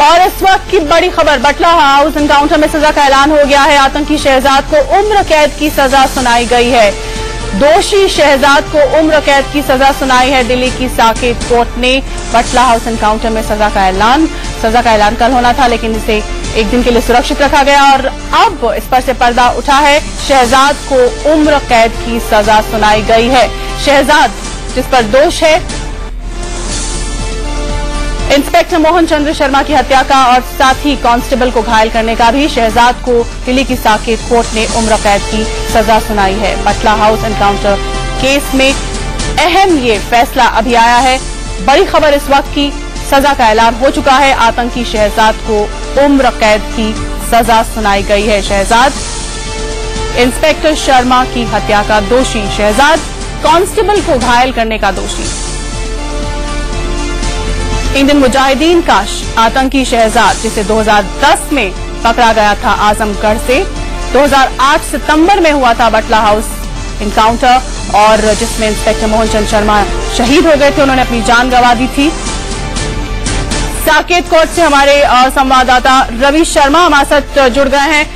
और इस वक्त की बड़ी खबर, बटला हाउस एनकाउंटर में सजा का ऐलान हो गया है। आतंकी शहजाद को उम्र कैद की सजा सुनाई गई है। दोषी शहजाद को उम्र कैद की सजा सुनाई है दिल्ली की साकेत कोर्ट ने। बटला हाउस एनकाउंटर में सजा का ऐलान कल होना था, लेकिन इसे एक दिन के लिए सुरक्षित रखा गया और अब इस पर से पर्दा उठा है। शहजाद को उम्र कैद की सजा सुनाई गई है। शहजाद जिस पर दोष है इंस्पेक्टर मोहन चंद्र शर्मा की हत्या का और साथ ही कांस्टेबल को घायल करने का भी, शहजाद को दिल्ली की साकेत कोर्ट ने उम्र कैद की सजा सुनाई है। बटला हाउस एनकाउंटर केस में अहम ये फैसला अभी आया है। बड़ी खबर इस वक्त की, सजा का ऐलान हो चुका है। आतंकी शहजाद को उम्र कैद की सजा सुनाई गई है। शहजाद इंस्पेक्टर शर्मा की हत्या का दोषी, शहजाद कांस्टेबल को घायल करने का दोषी। इंडियन मुजाहिदीन का आतंकी शहजाद, जिसे 2010 में पकड़ा गया था आजमगढ़ से, 2008 सितंबर में हुआ था बटला हाउस एनकाउंटर और जिसमें इंस्पेक्टर मोहन चंद्र शर्मा शहीद हो गए थे। उन्होंने अपनी जान गंवा दी थी। साकेत कोर्ट से हमारे संवाददाता रवि शर्मा हमारे साथ जुड़ गए हैं।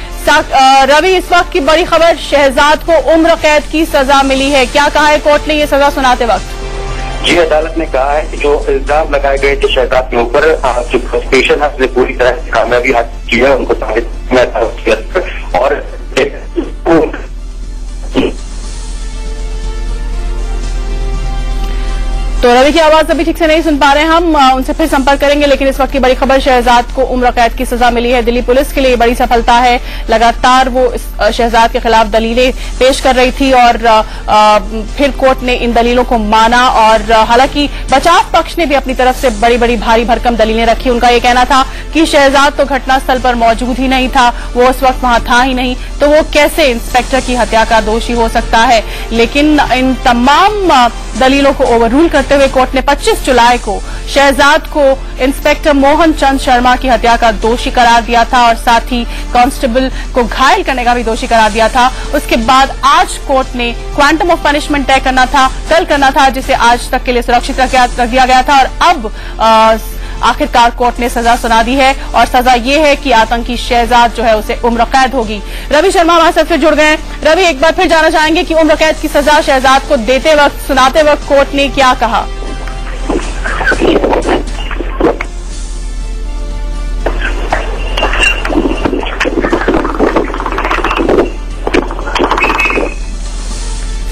रवि, इस वक्त की बड़ी खबर, शहजाद को उम्र कैद की सजा मिली है। क्या कहा है कोर्ट ने ये सजा सुनाते वक्त? जी, अदालत ने कहा है कि जो इल्जाम लगाए गए थे शहजाद के ऊपर, जो प्रोसिक्यूशन है उसने पूरी तरह से कामयाबी हासिल की है, उनको साबित किया और तो रवि की आवाज अभी ठीक से नहीं सुन पा रहे हैं हम, उनसे फिर संपर्क करेंगे। लेकिन इस वक्त की बड़ी खबर, शहजाद को उम्र कैद की सजा मिली है। दिल्ली पुलिस के लिए बड़ी सफलता है। लगातार वो शहजाद के खिलाफ दलीलें पेश कर रही थी और फिर कोर्ट ने इन दलीलों को माना और हालांकि बचाव पक्ष ने भी अपनी तरफ से बड़ी बड़ी भारी भरकम दलीलें रखी। उनका ये कहना था कि शहजाद तो घटनास्थल पर मौजूद ही नहीं था, वो उस वक्त वहां था ही नहीं, तो वो कैसे इंस्पेक्टर की हत्या का दोषी हो सकता है। लेकिन इन तमाम दलीलों को ओवररूल करते हुए कोर्ट ने 25 जुलाई को शहजाद को इंस्पेक्टर मोहन चंद शर्मा की हत्या का दोषी करार दिया था और साथ ही कांस्टेबल को घायल करने का भी दोषी करार दिया था। उसके बाद आज कोर्ट ने क्वांटम ऑफ पनिशमेंट तय करना था, कल करना था, जिसे आज तक के लिए सुरक्षित रख दिया गया था और अब आखिरकार कोर्ट ने सजा सुना दी है और सजा ये है कि आतंकी शहजाद जो है उसे उम्र कैद होगी। रवि शर्मा हमारे साथ फिर जुड़ गए हैं। रवि, एक बार फिर जानना चाहेंगे कि उम्र कैद की सजा शहजाद को देते वक्त, सुनाते वक्त कोर्ट ने क्या कहा?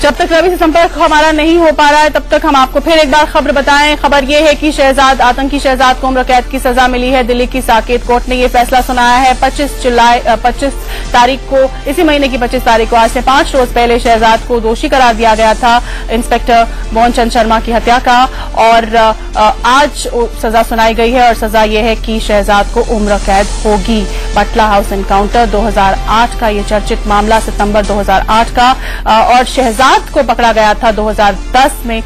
जब तक रवि से संपर्क हमारा नहीं हो पा रहा है तब तक हम आपको फिर एक बार खबर बताएं। खबर यह है कि आतंकी शहजाद को उम्र कैद की सजा मिली है। दिल्ली की साकेत कोर्ट ने यह फैसला सुनाया है। 25 तारीख को, इसी महीने की 25 तारीख को, आज से 5 रोज पहले शहजाद को दोषी करार दिया गया था इंस्पेक्टर मोहन चंद शर्मा की हत्या का और आज सजा सुनाई गई है और सजा यह है कि शहजाद को उम्र कैद होगी। बटला हाउस एनकाउंटर 2008 का ये चर्चित मामला, सितंबर 2008 का, और शहजाद को पकड़ा गया था 2010 में,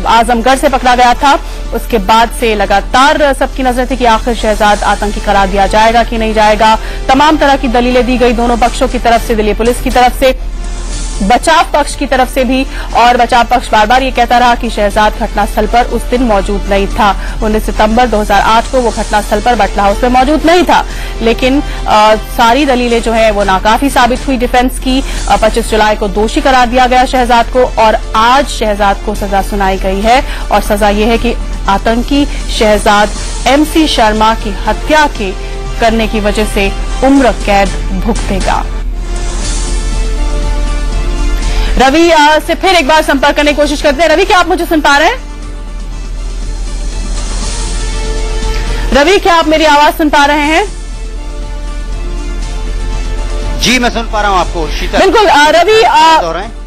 आजमगढ़ से पकड़ा गया था। उसके बाद से लगातार सबकी नजर थी कि आखिर शहजाद आतंकी करार दिया जाएगा कि नहीं जाएगा। तमाम तरह की दलीलें दी गई दोनों पक्षों की तरफ से, दिल्ली पुलिस की तरफ से, बचाव पक्ष की तरफ से भी, और बचाव पक्ष बार बार ये कहता रहा कि शहजाद घटनास्थल पर उस दिन मौजूद नहीं था। 19 सितंबर 2008 को वो घटनास्थल पर बटला हाउस में मौजूद नहीं था। लेकिन सारी दलीलें जो है वो नाकाफी साबित हुई डिफेंस की। 25 जुलाई को दोषी करार दिया गया शहजाद को और आज शहजाद को सजा सुनाई गई है और सजा ये है कि आतंकी शहजाद MC शर्मा की हत्या के करने की वजह से उम्र कैद भुगतेगा। रवि से फिर एक बार संपर्क करने की कोशिश करते हैं। रवि, क्या आप मुझे सुन पा रहे हैं? रवि, क्या आप मेरी आवाज सुन पा रहे हैं? जी, मैं सुन पा रहा हूं आपको, शीतल। बिल्कुल रवि,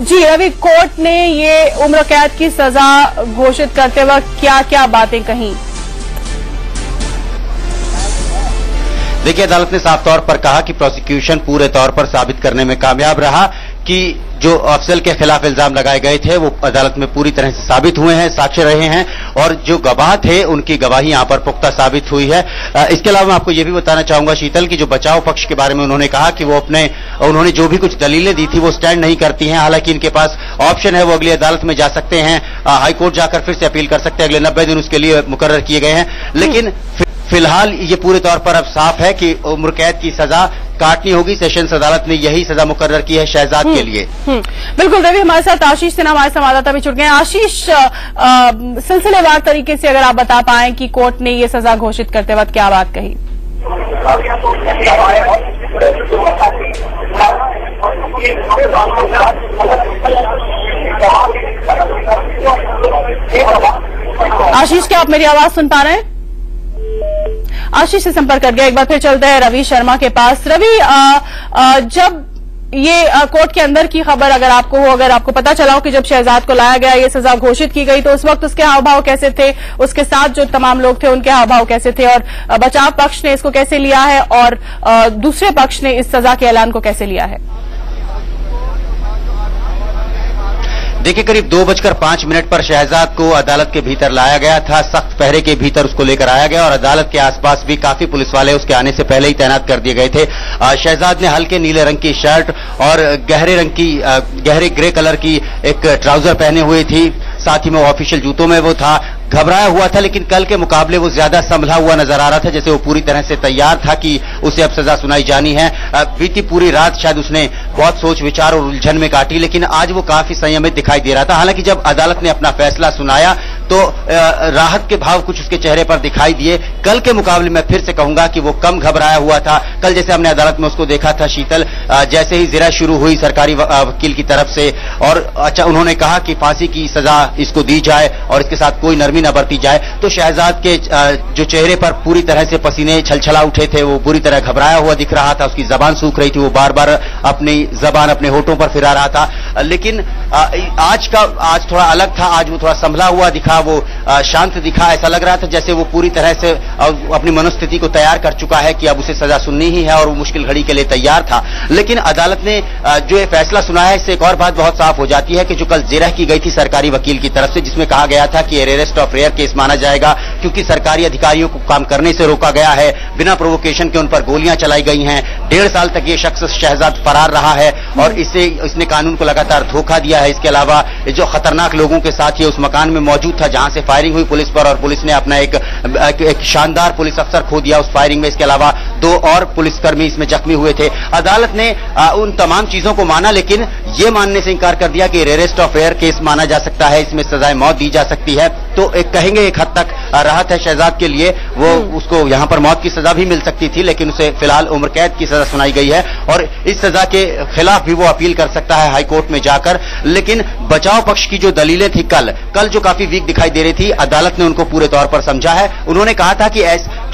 जी रवि, कोर्ट ने ये उम्र कैद की सजा घोषित करते वक्त क्या क्या बातें कही? देखिए, अदालत ने साफ तौर पर कहा कि प्रोसिक्यूशन पूरे तौर पर साबित करने में कामयाब रहा कि जो अफजल के खिलाफ इल्जाम लगाए गए थे वो अदालत में पूरी तरह से साबित हुए हैं, साक्ष्य रहे हैं और जो गवाह थे उनकी गवाही यहां पर पुख्ता साबित हुई है। इसके अलावा मैं आपको ये भी बताना चाहूंगा शीतल की जो बचाव पक्ष के बारे में उन्होंने कहा कि वो उन्होंने जो भी कुछ दलीलें दी थी वो स्टैंड नहीं करती हैं। हालांकि इनके पास ऑप्शन है, वो अगली अदालत में जा सकते हैं, हाईकोर्ट जाकर फिर से अपील कर सकते हैं। अगले 90 दिन उसके लिए मुकर्रर किए गए हैं। लेकिन फिलहाल ये पूरे तौर पर अब साफ है कि उम्र कैद की सजा काटनी होगी। सेशंस अदालत ने यही सजा मुकर्रर की है शहजाद के लिए। बिल्कुल रवि, हमारे साथ आशीष सिन्हा हमारे संवाददाता भी जुड़ गए हैं। आशीष, सिलसिलेवार तरीके से अगर आप बता पाएं कि कोर्ट ने ये सजा घोषित करते वक्त क्या बात कही? आशीष, क्या आप मेरी आवाज सुन पा रहे हैं? आशीष से संपर्क कर गया। एक बार फिर चलते हैं रवि शर्मा के पास। रवि, जब ये कोर्ट के अंदर की खबर अगर आपको हो, अगर आपको पता चला हो कि जब शहजाद को लाया गया, ये सजा घोषित की गई, तो उस वक्त उसके हाव भाव कैसे थे, उसके साथ जो तमाम लोग थे उनके हाव भाव कैसे थे, और बचाव पक्ष ने इसको कैसे लिया है और दूसरे पक्ष ने इस सजा के ऐलान को कैसे लिया है? देखिए, करीब 2:05 पर शहजाद को अदालत के भीतर लाया गया था। सख्त पहरे के भीतर उसको लेकर आया गया और अदालत के आसपास भी काफी पुलिस वाले उसके आने से पहले ही तैनात कर दिए गए थे। शहजाद ने हल्के नीले रंग की शर्ट और गहरे ग्रे कलर की एक ट्राउजर पहने हुए थी। साथ ही में ऑफिशियल जूतों में वो था। घबराया हुआ था, लेकिन कल के मुकाबले वो ज्यादा संभला हुआ नजर आ रहा था, जैसे वो पूरी तरह से तैयार था कि उसे अब सजा सुनाई जानी है। बीती पूरी रात शायद उसने बहुत सोच विचार और उलझन में काटी, लेकिन आज वो काफी संयमित दिखाई दे रहा था। हालांकि जब अदालत ने अपना फैसला सुनाया तो राहत के भाव कुछ उसके चेहरे पर दिखाई दिए। कल के मुकाबले में फिर से कहूंगा कि वो कम घबराया हुआ था। कल जैसे हमने अदालत में उसको देखा था शीतल, जैसे ही जिरा शुरू हुई सरकारी वकील की तरफ से और अच्छा उन्होंने कहा कि फांसी की सजा इसको दी जाए और इसके साथ कोई नरमी न बरती जाए, तो शहजाद के जो चेहरे पर पूरी तरह से पसीने छलछला उठे थे, वो बुरी तरह घबराया हुआ दिख रहा था। उसकी जबान सूख रही थी, वो बार बार अपनी जबान अपने होठों पर फिरा रहा था। लेकिन आज थोड़ा अलग था। आज वो थोड़ा संभला हुआ दिखा, वो शांत दिखा। ऐसा लग रहा था जैसे वो पूरी तरह से अपनी मनोस्थिति को तैयार कर चुका है कि अब उसे सजा सुननी ही है और वो मुश्किल घड़ी के लिए तैयार था। लेकिन अदालत ने जो ये फैसला सुनाया, इससे एक और बात बहुत साफ हो जाती है कि जो कल जिरह की गई थी सरकारी वकील की तरफ से, जिसमें कहा गया था कि अरेस्ट ऑफ रेयर केस माना जाएगा क्योंकि सरकारी अधिकारियों को काम करने से रोका गया है, बिना प्रोवोकेशन के उन पर गोलियां चलाई गई हैं। 1.5 साल तक ये शख्स शहजाद फरार रहा है और इसने कानून को लगातार धोखा दिया है। इसके अलावा जो खतरनाक लोगों के साथ ये उस मकान में मौजूद था जहां से फायरिंग हुई पुलिस पर, और पुलिस ने अपना एक शानदार पुलिस अफसर खो दिया उस फायरिंग में। इसके अलावा 2 और पुलिसकर्मी इसमें जख्मी हुए थे। अदालत ने उन तमाम चीजों को माना, लेकिन ये मानने से इंकार कर दिया कि अरेस्ट ऑफ रेयर केस माना जा सकता है, इसमें सजाए मौत दी जा सकती है। तो कहेंगे एक हद तक राहत है शहजाद के लिए। वो उसको यहां पर मौत की सजा भी मिल सकती थी, लेकिन उसे फिलहाल उम्र कैद की सजा सुनाई गई है और इस सजा के खिलाफ भी वो अपील कर सकता है हाईकोर्ट में जाकर। लेकिन बचाव पक्ष की जो दलीलें थी कल जो काफी वीक दिखाई दे रही थी, अदालत ने उनको पूरे तौर पर समझा है। उन्होंने कहा था कि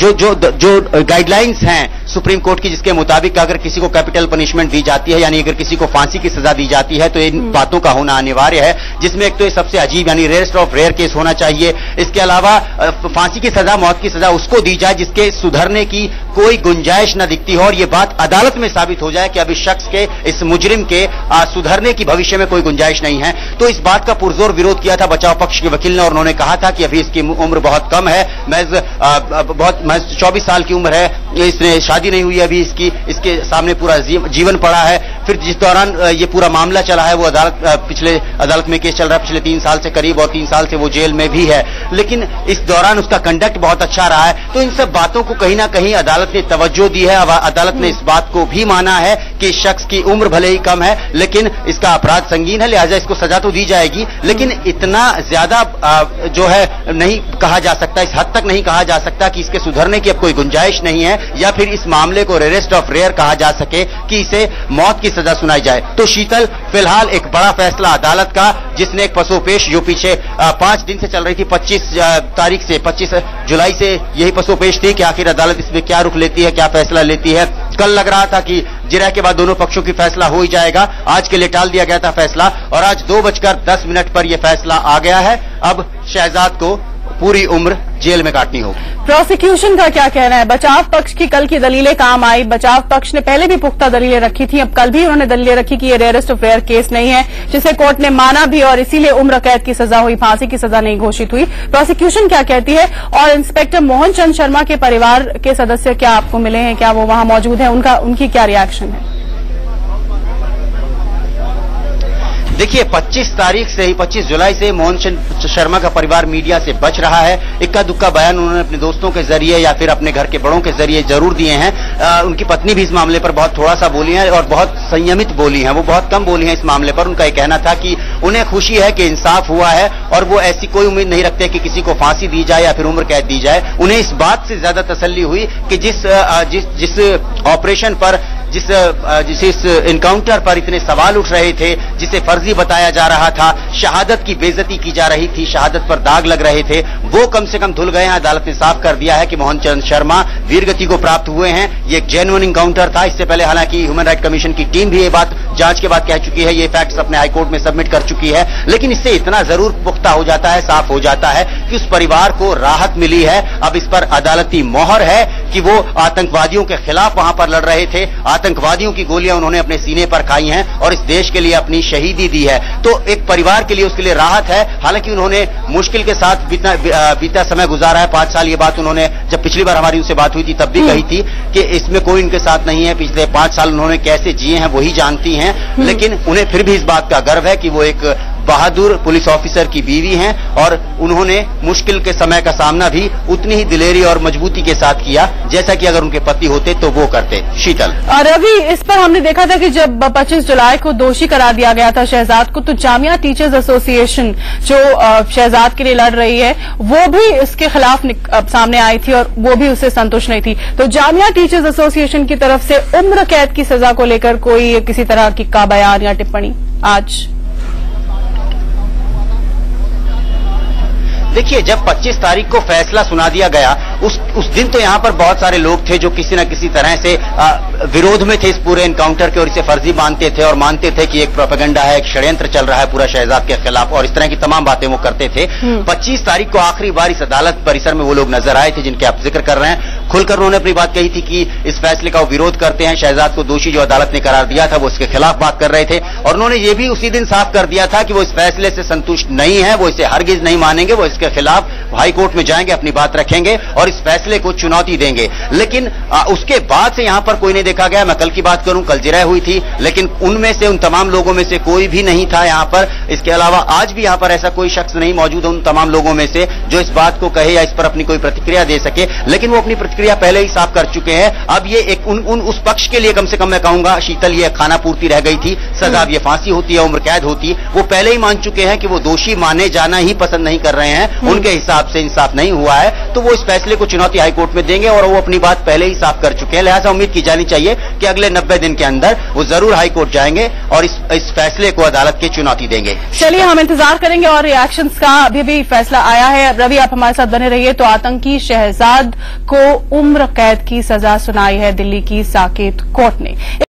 जो गाइडलाइंस हैं सुप्रीम कोर्ट की, जिसके मुताबिक अगर किसी को कैपिटल पनिशमेंट दी जाती है, यानी अगर किसी को फांसी की सजा दी जाती है, तो इन बातों का होना अनिवार्य है, जिसमें एक तो ये सबसे अजीब यानी अरेस्ट ऑफ रेयर केस होना चाहिए। इसके अलावा फांसी की सजा, मौत की सजा उसको दी जाए जिसके सुधरने की कोई गुंजाइश न दिखती हो और ये बात अदालत में साबित हो जाए कि अब इस शख्स के, इस मुजरिम के सुधरने की भविष्य में कोई गुंजाइश नहीं है। तो इस बात का पुरजोर विरोध किया था बचाव पक्ष के वकील ने और उन्होंने कहा था कि अभी इसकी उम्र बहुत कम है, महज 24 साल की उम्र है, इसने शादी नहीं हुई अभी, इसके सामने पूरा जीवन पड़ा है। फिर जिस दौरान ये पूरा मामला चला है, वो अदालत में केस चल रहा है पिछले 3 साल से करीब, और 3 साल से वो जेल में भी है, लेकिन इस दौरान उसका कंडक्ट बहुत अच्छा रहा है। तो इन सब बातों को कहीं ना कहीं अदालत ने तवज्जो दी है। अदालत ने इस बात को भी माना है कि इस शख्स की उम्र भले ही कम है, लेकिन इसका अपराध संगीन है, लिहाजा इसको सजा तो दी जाएगी, लेकिन इतना ज्यादा जो है नहीं कहा जा सकता, इस हद तक नहीं कहा जा सकता कि इसके सुधरने की अब कोई गुंजाइश नहीं है, या फिर इस मामले को अरेस्ट ऑफ रेयर कहा जा सके कि इसे मौत की सजा सुनाई जाए। तो शीतल, फिलहाल एक बड़ा फैसला अदालत का, जिसने एक पसोपेश जो पीछे 5 दिन से चल रही थी, 25 जुलाई से यही पसोपेश थी कि आखिर अदालत इसमें क्या रुख लेती है, क्या फैसला लेती है। कल लग रहा था कि जिरह के बाद दोनों पक्षों की फैसला हो ही जाएगा, आज के लिए टाल दिया गया था फैसला और आज 2:10 पर यह फैसला आ गया है। अब शहजाद को पूरी उम्र जेल में काटनी होगी। प्रोसिक्यूशन का क्या कहना है? बचाव पक्ष की कल की दलीलें काम आई। बचाव पक्ष ने पहले भी पुख्ता दलीलें रखी थी, अब कल भी उन्होंने दलीलें रखी कि ये अरेस्ट ऑफ रेयर केस नहीं है, जिसे कोर्ट ने माना भी और इसीलिए उम्र कैद की सजा हुई, फांसी की सजा नहीं घोषित हुई। प्रोसिक्यूशन क्या कहती है? और इंस्पेक्टर मोहन चंद शर्मा के परिवार के सदस्य क्या आपको मिले हैं? क्या वो वहां मौजूद हैं? उनकी क्या रिएक्शन है? देखिए 25 जुलाई से मोहन शर्मा का परिवार मीडिया से बच रहा है। इक्का दुक्का बयान उन्होंने अपने दोस्तों के जरिए या फिर अपने घर के बड़ों के जरिए जरूर दिए हैं। उनकी पत्नी भी इस मामले पर बहुत थोड़ा सा बोली है और बहुत संयमित बोली है, वो बहुत कम बोली है इस मामले पर। उनका यह कहना था कि उन्हें खुशी है कि इंसाफ हुआ है और वो ऐसी कोई उम्मीद नहीं रखते कि किसी को फांसी दी जाए या फिर उम्र कैद दी जाए। उन्हें इस बात से ज्यादा तसल्ली हुई कि जिस ऑपरेशन पर जिस इनकाउंटर पर इतने सवाल उठ रहे थे, जिसे फर्जी बताया जा रहा था, शहादत की बेइज्जती की जा रही थी, शहादत पर दाग लग रहे थे, वो कम से कम धुल गए हैं। अदालत ने साफ कर दिया है कि मोहन चंद्र शर्मा वीरगति को प्राप्त हुए हैं। ये एक जेन्युइन इनकाउंटर था। इससे पहले हालांकि ह्यूमन राइट कमीशन की टीम भी ये बात जांच के बाद कह चुकी है, ये फैक्ट्स अपने हाईकोर्ट में सबमिट कर चुकी है। लेकिन इससे इतना जरूर पुख्ता हो जाता है, साफ हो जाता है कि उस परिवार को राहत मिली है। अब इस पर अदालती मोहर है कि वो आतंकवादियों के खिलाफ वहां पर लड़ रहे थे, आतंकवादियों की गोलियां उन्होंने अपने सीने पर खाई हैं और इस देश के लिए अपनी शहीदी दी है। तो एक परिवार के लिए उसके लिए राहत है। हालांकि उन्होंने मुश्किल के साथ बीता समय गुजारा है, 5 साल। ये बात उन्होंने जब पिछली बार हमारी उनसे बात हुई थी तब भी कही थी कि इसमें कोई इनके साथ नहीं है। पिछले 5 साल उन्होंने कैसे जिए हैं वही जानती हैं, लेकिन उन्हें फिर भी इस बात का गर्व है कि वो एक बहादुर पुलिस ऑफिसर की बीवी हैं और उन्होंने मुश्किल के समय का सामना भी उतनी ही दिलेरी और मजबूती के साथ किया जैसा कि अगर उनके पति होते तो वो करते। शीतल और अभी इस पर हमने देखा था कि जब 25 जुलाई को दोषी करार दिया गया था शहजाद को, तो जामिया टीचर्स एसोसिएशन जो शहजाद के लिए लड़ रही है वो भी इसके खिलाफ सामने आई थी और वो भी उससे संतुष्ट नहीं थी। तो जामिया टीचर्स एसोसिएशन की तरफ से उम्र कैद की सजा को लेकर कोई किसी तरह की का बयान या टिप्पणी आज? देखिए जब 25 तारीख को फैसला सुना दिया गया उस दिन तो यहाँ पर बहुत सारे लोग थे जो किसी न किसी तरह से विरोध में थे इस पूरे एनकाउंटर के और इसे फर्जी मानते थे और मानते थे कि एक प्रोपेगेंडा है, एक षड्यंत्र चल रहा है पूरा शहजाद के खिलाफ और इस तरह की तमाम बातें वो करते थे। 25 तारीख को आखिरी बार इस अदालत परिसर में वो लोग नजर आए थे जिनके आप जिक्र कर रहे हैं। खुलकर उन्होंने अपनी बात कही थी कि इस फैसले का वो विरोध करते हैं। शहजाद को दोषी जो अदालत ने करार दिया था वो इसके खिलाफ बात कर रहे थे और उन्होंने ये भी उसी दिन साफ कर दिया था कि वो इस फैसले से संतुष्ट नहीं है, वो इसे हरगिज नहीं मानेंगे, वो इसके खिलाफ हाईकोर्ट में जाएंगे, अपनी बात रखेंगे और इस फैसले को चुनौती देंगे। लेकिन उसके बाद से यहां पर कोई नहीं देखा गया। मैं कल की बात करूं, कल जिरह हुई थी, लेकिन उनमें से उन तमाम लोगों में से कोई भी नहीं था यहां पर। इसके अलावा आज भी यहां पर ऐसा कोई शख्स नहीं मौजूद है उन तमाम लोगों में से जो इस बात को कहे या इस पर अपनी कोई प्रतिक्रिया दे सके। लेकिन वो अपनी प्रतिक्रिया पहले ही साफ कर चुके हैं। अब ये एक उस पक्ष के लिए कम से कम मैं कहूंगा शीतल ये खाना पूर्ति रह गई थी। सजा ये फांसी होती है, उम्र कैद होती, वो पहले ही मान चुके हैं कि वो दोषी माने जाना ही पसंद नहीं कर रहे हैं। उनके हिसाब से इंसाफ नहीं हुआ है तो वो इस फैसले को चुनौती हाईकोर्ट में देंगे और वो अपनी बात पहले ही साफ कर चुके हैं। लिहाजा उम्मीद की जानी चाहिए कि अगले 90 दिन के अंदर वो जरूर हाईकोर्ट जाएंगे और इस फैसले को अदालत की चुनौती देंगे। चलिए हम इंतजार करेंगे और रिएक्शंस का अभी भी फैसला आया है। रवि आप हमारे साथ बने रहिए। तो आतंकी शहजाद को उम्र कैद की सजा सुनाई है दिल्ली की साकेत कोर्ट ने।